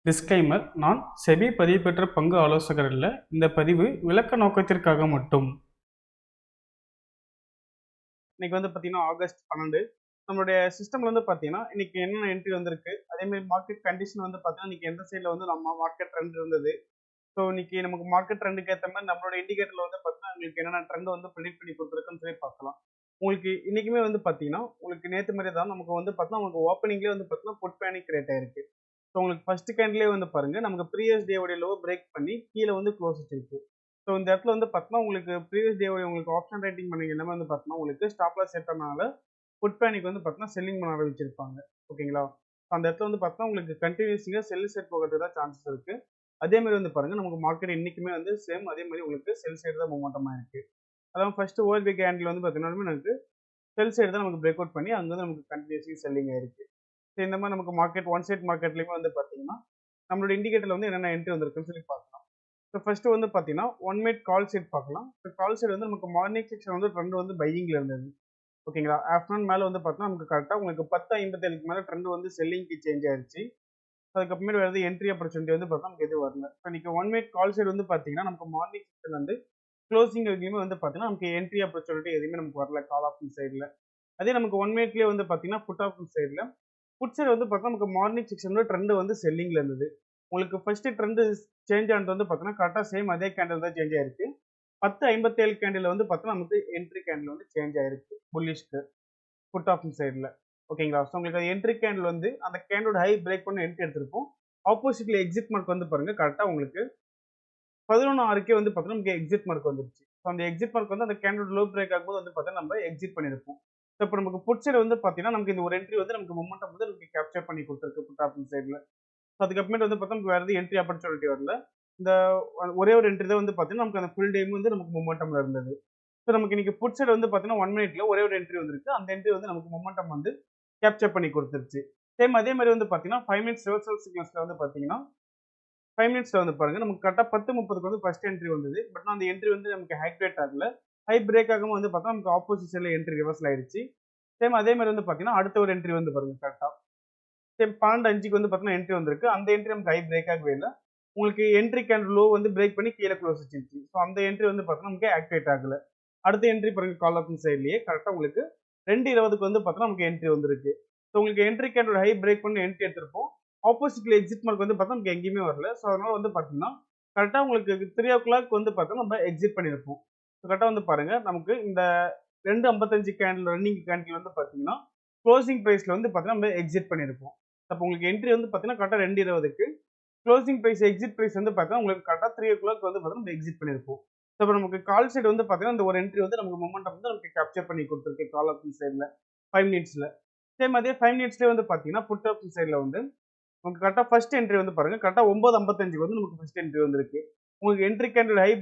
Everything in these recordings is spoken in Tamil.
டிஸ்க்ளைமர்: நான் செபி பதிவு பெற்ற பங்கு ஆலோசகர் அல்ல. இந்த பதிவு விளக்க நோக்கத்திற்காக மட்டும். இன்னைக்கு பார்த்தீங்கன்னா ஆகஸ்ட் 12. நம்மளுடைய சிஸ்டம்ல பார்த்தீங்கன்னா இன்னைக்கு என்னென்ன என்ட்ரி வந்திருக்கு, அதே மாதிரி மார்க்கெட் கண்டிஷன் பார்த்தீங்கன்னா இன்னைக்கு எந்த சைடில் நம்ம மார்க்கெட் ட்ரெண்ட் இருந்தது. ஸோ இன்னைக்கு நமக்கு மார்க்கெட் ட்ரெண்டுக்கு ஏற்ற மாதிரி நம்மளோட இண்டிகேட்டர்ல பார்த்தீங்கன்னா உங்களுக்கு என்னென்ன ட்ரெண்ட் ப்ரெடிக்ட் பண்ணி கொடுத்துருக்குன்னு சொல்லி பார்க்கலாம். உங்களுக்கு இன்னைக்குமே பார்த்தீங்கன்னா உங்களுக்கு நேற்று மாதிரி தான் நமக்கு பார்த்தீங்கன்னா உங்களுக்கு ஓப்பனிங்லேயே பார்த்தீங்கன்னா புட் பேனிக் கிரியேட் ஆயிருக்கு. ஸோ உங்களுக்கு ஃபர்ஸ்ட் கேண்ட்லேயே பாருங்க நமக்கு ப்ரீவியஸ் டேவோட லோ பிரேக் பண்ணி கீழே க்ளோஸ் வச்சிருக்கு. ஸோ இந்த இடத்துல பார்த்தீங்கன்னா உங்களுக்கு ப்ரீவியஸ் டேவோட உங்களுக்கு ஆப்ஷன் ரேட்டிங் பண்ணி எல்லாமே பார்த்தீங்கன்னா உங்களுக்கு ஸ்டாப் லாஸ் செட் பண்ணனால புட் பேனிக் பார்த்தீங்கன்னா செல்லிங் பண்ண ஆரம்பிச்சிருப்பாங்க. ஓகேங்களா? அந்த இடத்துல பார்த்தீங்கன்னா உங்களுக்கு கண்டினியூஸிங்காக செல் செட் போகிறதுக்கு தான் சான்சஸ் இருக்கு. அதே மாதிரி பாருங்க நமக்கு மார்க்கெட் இன்னைக்குமே சேம் அதே மாதிரி உங்களுக்கு செல் சைடு தான் மூவ்மெண்டமாக இருக்கு. அதான் ஃபர்ஸ்ட் ஓல்பி கேண்டில் பார்த்தீங்கன்னா நமக்கு செல் சைடு தான் நமக்கு பிரேக் அவுட் பண்ணி அங்கே நமக்கு கண்டினியூஸிங் செல்லிங் ஆயிருக்கு. ஸோ இந்த மாதிரி நமக்கு மார்க்கெட் ஒன் சைட் மார்க்கெட்லேயுமே பார்த்தீங்கன்னா நம்மளோட இண்டிகேட்டர்ல என்னென்ன என்ட்ரி வந்திருக்குன்னு சொல்லி பார்க்கலாம். ஸோ ஃபர்ஸ்ட் பார்த்தீங்கன்னா 1 மினிட் கால் சைட் பார்க்கலாம். ஸோ கால் சைடு நமக்கு மார்னிங் செக்ஷன் ட்ரெண்ட் பையிங்ல இருந்தது. ஓகேங்களா? ஆஃப்டர்நூன் மேலே பார்த்தீங்கன்னா நமக்கு கரெக்டாக உங்களுக்கு 10:57க்கு மேலே ட்ரெண்ட் செல்லிங்க்கு சேஞ்ச் ஆயிருச்சு. அதுக்கப்புறமேட்டு வேறு என்ட்ரி ஆப்பர்ச்சுனிட்டி பார்த்தா நமக்கு எதுவும் வரல. இப்போ இன்னைக்கு 1 மினிட் கால் சைடு பார்த்தீங்கன்னா நமக்கு மார்னிங் செக்ஷன் க்ளோசிங் வரைக்குமே பார்த்தீங்கன்னா நமக்கு என்ட்ரி ஆப்பர்ச்சுனிட்டி எதுவுமே நமக்கு வரல கால் ஆப்ஷன் சைடில். அதே நமக்கு 1 மினிட்லேயே பார்த்தீங்கன்னா புட் ஆப்ஷன் சைடில் புட் சைடு பார்த்தா நமக்கு மார்னிங் செக்ஷன்ல ட்ரெண்ட் செல்லிங்ல இருந்தது. உங்களுக்கு ஃபர்ஸ்ட் ட்ரெண்ட் சேஞ்ச் ஆனது பார்த்தீங்கன்னா கரெக்டாக சேம் அதே கேண்டில் தான் சேஞ்ச் ஆயிருக்கு. 10:57 கேண்டில் பார்த்தீங்கன்னா நமக்கு என்ட்ரி கேண்டில் சேஞ்ச் ஆயிருக்கு புல்லிஷ்க்கு புட் ஆப்ஷன் சைடில். ஓகேங்களா? ஸோ உங்களுக்கு அது என்ட்ரி கேண்டில் அந்த கேண்டோட ஹை பிரேக் பண்ணி என்ட்ரி எடுத்திருப்போம். ஆப்போசிட்ல எக்ஸிட் மார்க் பாருங்க கரெக்டாக உங்களுக்கு 11:06க்கே பார்த்தீங்கன்னா நமக்கு எக்ஸிட் மார்க் வந்துருச்சு. ஸோ அந்த எக்ஸிட் மார்க் அந்த கேண்டோட லோ பிரேக் ஆகும்போது பார்த்தீங்கன்னா நம்ம எக்ஸிட் பண்ணியிருப்போம். ஸோ இப்போ நமக்கு புட் சைடு பார்த்தீங்கன்னா நமக்கு இந்த ஒரு என்ட்ரி நமக்கு மொமெண்டம் நமக்கு கேப்சர் பண்ணி கொடுத்துருக்கு புட் ஆப்ஷன் சைடில். ஸோ அதுக்கப்புறமேட்டு பார்த்தா நமக்கு வேறு என்ட்ரி ஆப்பர்ச்சுனிட்டி வரல. இந்த ஒரே ஒரு என்ட்ரி தான் பார்த்தீங்கன்னா நமக்கு அந்த ஃபுல் டேம் நமக்கு மொமெண்டம்ல இருந்தது. ஸோ நமக்கு இன்னைக்கு புட் சைடு பார்த்தீங்கன்னா 1 மினிட்ல ஒரே ஒரு என்ட்ரி வந்திருக்கு. அந்த என்ட்ரி நமக்கு மொமெண்டம் கேப்சர் பண்ணி கொடுத்துருச்சு. சேம் அதே மாதிரி பார்த்தீங்கன்னா 5 மினிட்ஸ் ரிவர்சல் சீக்வன்ஸ்ல பார்த்தீங்கன்னா 5 மினிட்ஸ்ல பாருங்க நமக்கு கரெக்டாக 10:30க்கு ஃபர்ஸ்ட் என்ட்ரி வந்தது. பட் அந்த என்ட்ரி நமக்கு ஹைக்ரேட் ஆகல. ஹை பிரேக் ஆகும் பார்த்தா நமக்கு ஆப்போசிட் சைடில் என்ட்ரி ரிவர்சல் ஆயிடுச்சு. சேம் அதே மாதிரி பார்த்தீங்கன்னா அடுத்த ஒரு என்ட்ரி பாருங்க கரெக்டாக சேம் 12:05க்கு பார்த்தீங்கன்னா என்ட்ரி வந்திருக்கு. அந்த என்ட்ரி நமக்கு ஹை பிரேக் ஆகவே இல்லை. உங்களுக்கு என்ட்ரி கேண்டில் லோ பிரேக் பண்ணி கீழே க்ளோஸ் வச்சிருச்சு. ஸோ அந்த என்ட்ரி பார்த்தீங்கன்னா நமக்கு ஆக்டிவேட் ஆகல. அடுத்த என்ட்ரி பாருங்க கால் ஆப்ஷன் சைட்லயே கரெக்டாக உங்களுக்கு 2:20க்கு பார்த்தீங்கன்னா நமக்கு என்ட்ரி வந்திருக்கு. ஸோ உங்களுக்கு என்ட்ரி கேண்டோட ஹை பிரேக் பண்ணி என்ட்ரி எடுத்திருப்போம். ஆப்போசிட்ல எக்ஸிட் மார்க் பார்த்தா நமக்கு எங்கேயுமே வரல. ஸோ அதனால பார்த்தீங்கன்னா கரெக்டாக உங்களுக்கு 3:00 பார்த்தோன்னா நம்ம எக்ஸிட் பண்ணியிருப்போம். கரெக்டாக பாருங்க நமக்கு இந்த 2:55 கேண்டில் ரன்னிங் கேண்டில் பார்த்தீங்கன்னா க்ளோசிங் ப்ரைஸ்ல பார்த்தீங்கன்னா நம்ம எக்ஸிட் பண்ணியிருப்போம். அப்போ உங்களுக்கு என்ட்ரி பார்த்தீங்கன்னா கரெக்டாக 2:20க்கு க்ளோசிங் ப்ரைஸ் எக்ஸிட் ப்ரைஸ் பார்த்தீங்கன்னா உங்களுக்கு கரெக்டாக 3:00 பார்த்தீங்கன்னா நம்ம எக்ஸிட் பண்ணியிருப்போம். ஸோ இப்போ நமக்கு கால் சைடு பார்த்தீங்கன்னா இந்த ஒரு என்ட்ரி நமக்கு மொமெண்டம் நமக்கு கேப்சர் பண்ணி கொடுத்துருக்கு கால் ஆப்ஷன் சைடில் 5 மினிட்ஸ்ல. சேம் அதே 5 மினிட்ஸ்லேயே பார்த்தீங்கன்னா புட் ஆப்ஷன் சைடில் உங்களுக்கு கரெக்டாக ஃபர்ஸ்ட் என்ட்ரி பாருங்க கரெக்டாக 9:55க்கு நமக்கு ஃபர்ஸ்ட் என்ட்ரி வந்திருக்கு. உங்களுக்கு entry candle high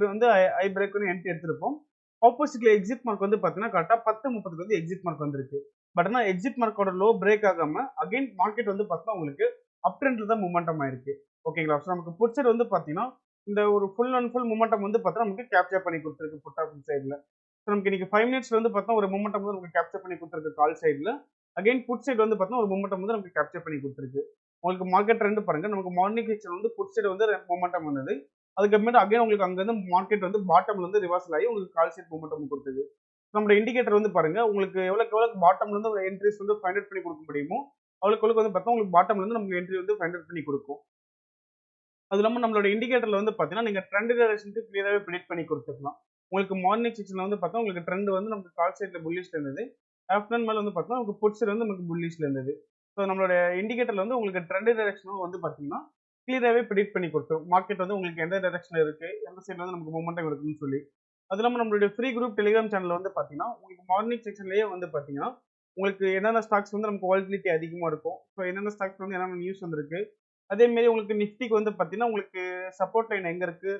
high break பண்ணி என்ட்ரி எடுத்திருப்போம். ஆப்போசிட்ல எக்ஸிட் மார்க் பார்த்தீங்கன்னா கரெக்டாக 10:30க்கு எக்ஸிட் மார்க் வந்திருக்கு. பட் ஆனால் எக்ஸிட் மார்க்கோட லோ பிரேக் ஆகாம அகைன் மார்க்கெட் பார்த்தீங்கன்னா உங்களுக்கு அப் ட்ரெண்ட்ல தான் மூவ்மெண்டம் ஆயிருக்கு. ஓகேங்களா? ஸோ நமக்கு புட் சைடு பார்த்தீங்கன்னா இந்த ஒரு ஃபுல் அண்ட் ஃபுல் மூவ்மெண்டம் பார்த்தீங்கன்னா நமக்கு கேப்சர் பண்ணி கொடுத்துருக்கு புட் ஆப்ஷன் சைடில். ஸோ நமக்கு இன்னைக்கு 5 மினிட்ஸ்ல பார்த்தீங்கன்னா ஒரு மூவ்மெண்டம் நமக்கு கேப்சர் பண்ணி கொடுத்துருக்கு கால் சைடில். அகைன் புட் சைடு பார்த்தீங்கன்னா ஒரு மூவ்மெண்டம் நமக்கு கேப்சர் பண்ணி கொடுத்துருக்கு. உங்களுக்கு மார்க்கெட் ட்ரெண்ட் பாருங்க நமக்கு morning section put side momentum வந்தது. அதுக்கப்புறமேட்டு அகைன் உங்களுக்கு அங்கேருந்து மார்க்கெட் பாட்டம்ல ரிவர்சல் ஆகி உங்களுக்கு கால் சைட் மூவ்மெண்டம் கொடுத்தது. நம்மளோட இண்டிகேட்டர் பாருங்க உங்களுக்கு எவ்வளோக்கு பாட்டம்ல இருந்து ஒரு என்ட்ரிஸ் ஃபைண்ட் அவுட் பண்ணி கொடுக்க முடியுமோ அவ்வளோக்கு பார்த்தா உங்களுக்கு பாட்டம்ல இருந்து நமக்கு என்ட்ரி ஃபைண்ட் அவுட் பண்ணி கொடுக்கும். அது இல்லாமல் நம்மளோட இண்டிகேட்டர்ல பார்த்தீங்கன்னா நீங்க ட்ரெண்ட் டைரக்ஷனுக்கு கிளியராகவே ப்ரெடிக்ட் பண்ணி கொடுத்துக்கலாம். உங்களுக்கு மார்னிங் செக்ஷன்ல பார்த்தா உங்களுக்கு ட்ரெண்ட் நமக்கு கால் சைட்ல புல்லிஷ்ல இருந்தது. ஆஃப்டர்நூன் மேல பார்த்தா உங்களுக்கு புட் சைடு நமக்கு புல்லிஷ்ல இருந்தது. ஸோ நம்மளோட இண்டிகேட்டர்ல உங்களுக்கு ட்ரெண்ட் டைரக்ஷனும் பார்த்தீங்கன்னா கிளியராகவே ப்ரெடிக்ட் பண்ணி கொடுத்தோம். மார்க்கெட் உங்களுக்கு எந்த டைரக்ஷன்ல இருக்கு, எந்த சைட்ல நமக்கு மூமெண்டம் இருக்குன்னு சொல்லி. அது இல்லாமல் நம்மளுடைய ஃப்ரீ குரூப் டெலிகிராம் சேனல் பார்த்தீங்கன்னா உங்களுக்கு மார்னிங் செக்ஷன்லேயே பார்த்தீங்கன்னா உங்களுக்கு என்னென்ன ஸ்டாக்ஸ் நமக்கு வாலட்டிலிட்டி அதிகமாக இருக்கும். ஸோ என்னென்ன ஸ்டாக்ஸ் என்னென்ன நியூஸ் வந்திருக்கு, அதே மாதிரி உங்களுக்கு நிஃப்டிக்கு பார்த்தீங்கன்னா உங்களுக்கு சப்போர்ட் லைன் எங்க இருக்கு,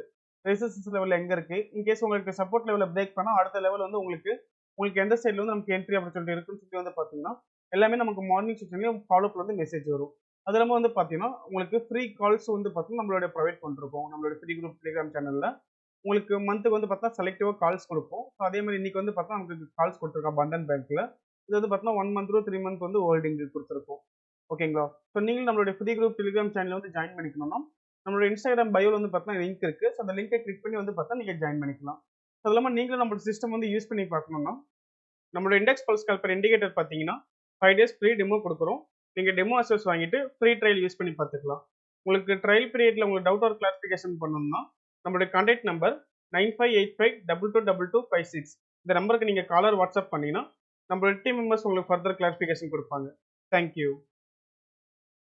ரெசிஸ்டன்ஸ் லெவல் எங்க இருக்கு, இன்கேஸ் உங்களுக்கு சப்போர்ட் லெவலை பிரேக் பண்ணா அடுத்த லெவல் உங்களுக்கு உங்களுக்கு எந்த சைட்ல நமக்கு என்ட்ரி ஆப்பர்ச்சுனிட்டி இருக்குன்னு சொல்லி பார்த்தீங்கன்னா எல்லாமே நமக்கு மார்னிங் செக்ஷன்லயும் ஃபாலோப்ல மெசேஜ் வரும். அது இல்லாமல் பார்த்தீங்கன்னா உங்களுக்கு ஃப்ரீ கால்ஸ் பார்த்தீங்கன்னா நம்மளோட ப்ரொவைட் பண்ணிருக்கோம் நம்மளோட ஃப்ரீ குரூப் டெலிகிராம் சேனல்ல. உங்களுக்கு மந்த்துக்கு பார்த்தீங்கன்னா செலக்டிவா கால்ஸ் கொடுப்போம். ஸோ அதே மாதிரி இன்னைக்கு பார்த்தீங்கன்னா நமக்கு கால்ஸ் கொடுத்துருக்கோம் பந்தன் பேங்க்ல. இது பார்த்தீங்கன்னா 1 மந்த் 3 மந்த் ஹோல்டிங் கொடுத்துருக்கோம். ஓகேங்களா? ஸோ நீங்களும் நம்மளுடைய புதிய குரூப் டெலிகிராம் சேனல்ல வந்து ஜாயின் பண்ணிக்கணும்னா, நம்மளுடைய இன்ஸ்டாகிராம் பயோல வந்து பார்த்தீங்கன்னா லிங்க் இருக்கு. ஸோ அந்த லிங்கை கிளிக் பண்ணி வந்து பார்த்தா நீங்க ஜாயின் பண்ணிக்கலாம். ஸோ அது இல்லாம நீங்களும் நம்மளோட சிஸ்டம் வந்து யூஸ் பண்ணி பார்க்கணும்னா, நம்மளோட இண்டெக்ஸ் பல்ஸ் கால்பர் இண்டிகேட்டர் பார்த்தீங்கன்னா 5 டேஸ் ஃப்ரீ டெமோ குடுக்குறோம். நீங்க டெமோ அக்சஸ் வாங்கிட்டு ஃப்ரீ ட்ரையல் யூஸ் பண்ணி பார்த்துக்கலாம். உங்களுக்கு ட்ரையல் பீரியட்ல உங்களுக்கு டவுட் ஆர் கிளாரிஃபிகேஷன் பண்ணணும்னா, நம்மளுடைய கான்டாக்ட் நம்பர் 9585222256 இந்த நம்பருக்கு நீங்க காலர் வாட்ஸ்அப் பண்ணீங்கன்னா, நம்மளோட டீம் மெம்பர்ஸ் உங்களுக்கு ஃபர்தர் கிளாரிஃபிகேஷன் குடுப்பாங்க. Thank you.